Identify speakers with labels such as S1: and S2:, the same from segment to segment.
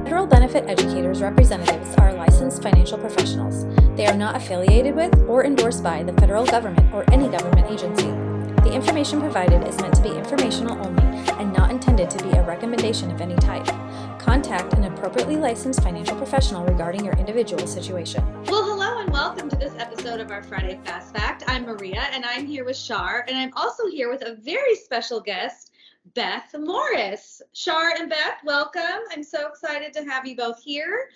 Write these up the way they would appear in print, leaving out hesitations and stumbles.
S1: Federal benefit educators representatives are licensed financial professionals. They are not affiliated with or endorsed by the federal government or any government agency. The information provided is meant to be informational only and not intended to be a recommendation of any type. Contact an appropriately licensed financial professional regarding your individual situation.
S2: Well, hello and welcome to this episode of our Friday Fast Fact. I'm Maria and I'm here with Shar, and I'm also here with a very special guest, Beth Morris. Shar and Beth, welcome. I'm so excited to have you both here.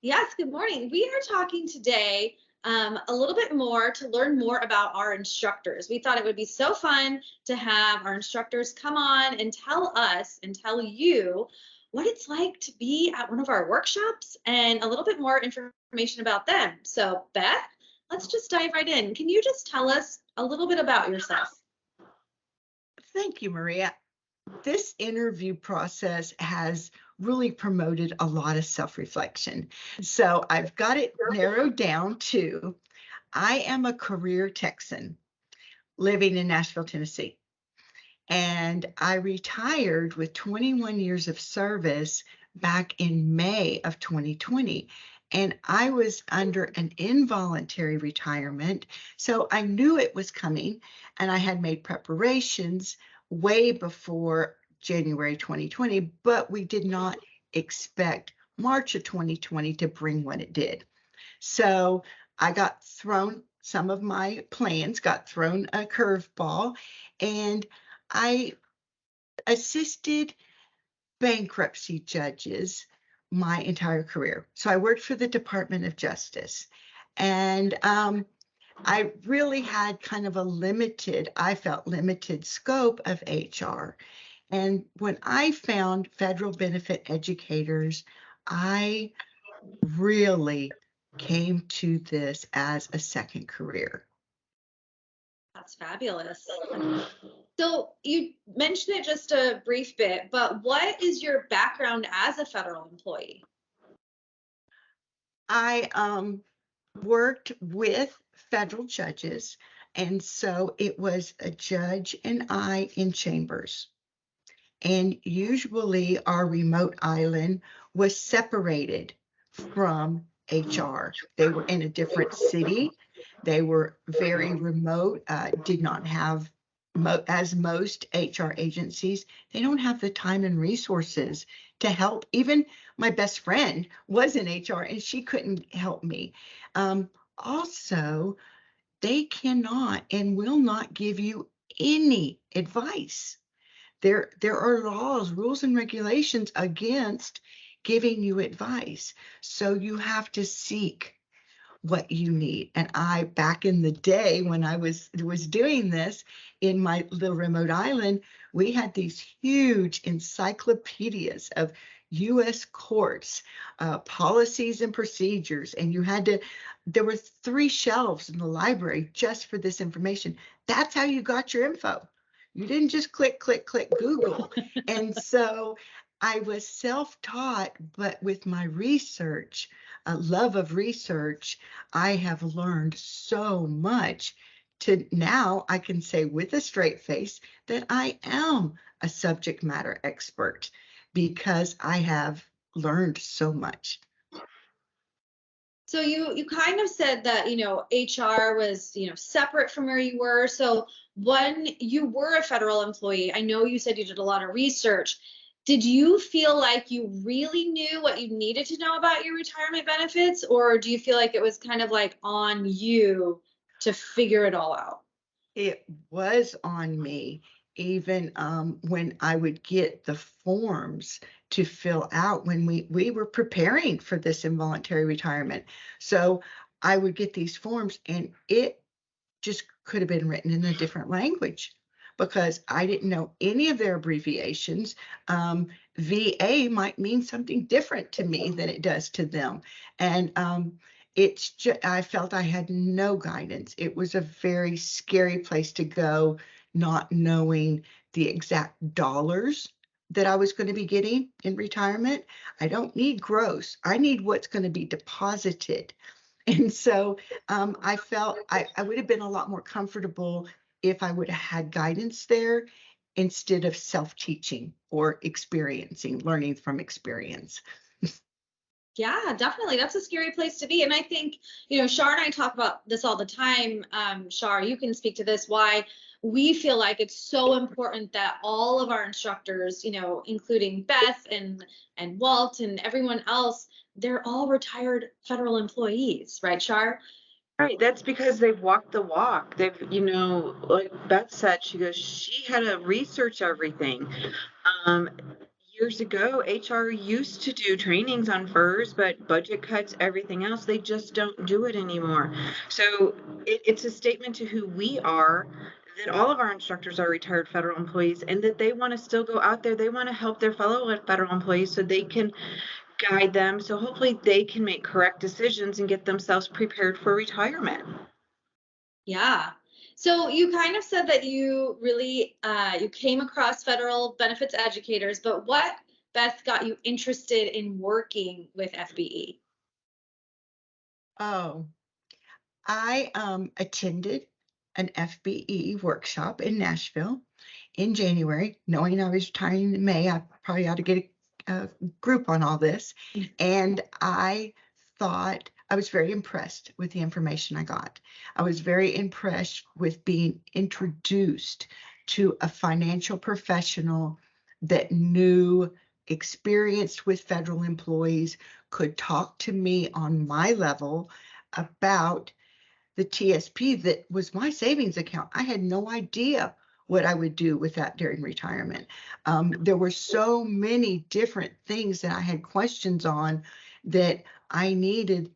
S2: Yes, good morning. We are talking today a little bit more to learn more about our instructors. We thought it would be so fun to have our instructors come on and tell us and tell you what it's like to be at one of our workshops and a little bit more information about them. So Beth, let's just dive right in. Can you just tell us a little bit about yourself?
S3: Thank you, Maria. This interview process has really promoted a lot of self-reflection. So I've got it narrowed down to, I am a career Texan living in Nashville, Tennessee. And I retired with 21 years of service back in May of 2020. And I was under an involuntary retirement. So I knew it was coming, and I had made preparations way before January 2020, but we did not expect March of 2020 to bring what it did. So I got thrown, some of my plans got thrown a curveball, and I assisted bankruptcy judges my entire career. So I worked for the Department of Justice, and I really had kind of I felt limited scope of HR. And when I found federal benefit educators, I really came to this as a second career.
S2: That's fabulous. So you mentioned it just a brief bit, but what is your background as a federal employee?
S3: I worked with federal judges, and so it was a judge and I in chambers. And usually our remote island was separated from HR. They were in a different city. They were very remote, did not have, as most HR agencies, they don't have the time and resources to help. Even my best friend was in HR and she couldn't help me. Also, they cannot and will not give you any advice. There are laws, rules, and regulations against giving you advice. So you have to seek what you need. And I, back in the day when I was doing this in my little remote island, we had these huge encyclopedias of U.S. courts, policies and procedures, and there were 3 shelves in the library just for this information. That's how you got your info. You didn't just click Google. And so I was self-taught, but with my research, a love of research, I have learned so much to now I can say with a straight face that I am a subject matter expert because I have learned so much.
S2: So you kind of said that, HR was, separate from where you were. So when you were a federal employee, I know you said you did a lot of research. Did you feel like you really knew what you needed to know about your retirement benefits, or do you feel like it was kind of like on you to figure it all out?
S3: It was on me, even when I would get the forms to fill out when we were preparing for this involuntary retirement. So I would get these forms and it just could have been written in a different language because I didn't know any of their abbreviations. VA might mean something different to me than it does to them. And it's just, I felt I had no guidance. It was a very scary place to go, not knowing the exact dollars that I was going to be getting in retirement. I don't need gross. I need what's going to be deposited. And so I felt I would have been a lot more comfortable if I would have had guidance there. instead of self-teaching or learning from experience.
S2: Yeah, definitely. That's a scary place to be. And I think, Shar and I talk about this all the time. Shar, you can speak to this, why we feel like it's so important that all of our instructors, including Beth and Walt and everyone else, they're all retired federal employees, right, Shar?
S4: Right, that's because they've walked the walk. They've, like Beth said, she had to research everything. Um, Years ago, HR used to do trainings on FERS, but budget cuts, everything else, they just don't do it anymore. So it's a statement to who we are, that all of our instructors are retired federal employees, and that they want to still go out there. They want to help their fellow federal employees so they can guide them. So hopefully they can make correct decisions and get themselves prepared for retirement.
S2: Yeah. So you kind of said that you really you came across federal benefits educators, but what, Beth, got you interested in working with FBE?
S3: Oh, I attended an FBE workshop in Nashville in January, knowing I was retiring in May. I probably ought to get a group on all this. And I thought I was very impressed with the information I got. I was very impressed with being introduced to a financial professional that knew, experienced with federal employees, could talk to me on my level about the TSP that was my savings account. I had no idea what I would do with that during retirement. There were so many different things that I had questions on that I needed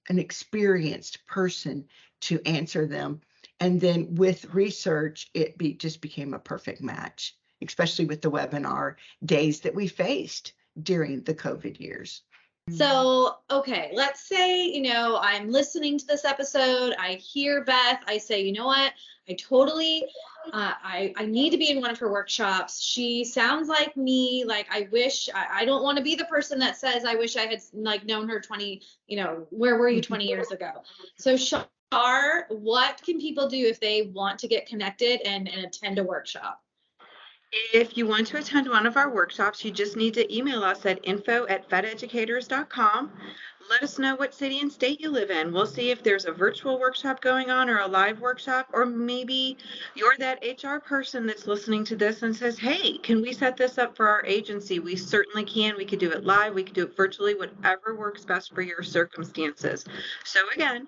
S3: an experienced person to answer them. And then with research, just became a perfect match, especially with the webinar days that we faced during the COVID years.
S2: So, okay, let's say, I'm listening to this episode, I hear Beth, I say, you know what, I totally, I need to be in one of her workshops. She sounds like me, like I don't want to be the person that says, I wish I had known her 20, where were you 20 years ago? So Shar, what can people do if they want to get connected and attend a workshop?
S4: If you want to attend one of our workshops, you just need to email us at info@fededucators.com. Let us know what city and state you live in. We'll see if there's a virtual workshop going on or a live workshop, or maybe you're that HR person that's listening to this and says, hey, can we set this up for our agency? We certainly can. We could do it live. We could do it virtually, whatever works best for your circumstances. So again,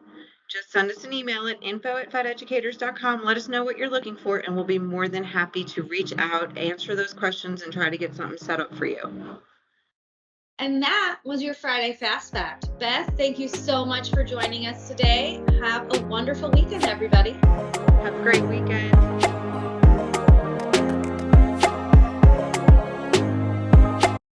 S4: just send us an email at info@fededucators.com. Let us know what you're looking for, and we'll be more than happy to reach out, answer those questions, and try to get something set up for you.
S2: And that was your Friday Fast Fact. Beth, thank you so much for joining us today. Have a wonderful weekend, everybody.
S4: Have a great weekend.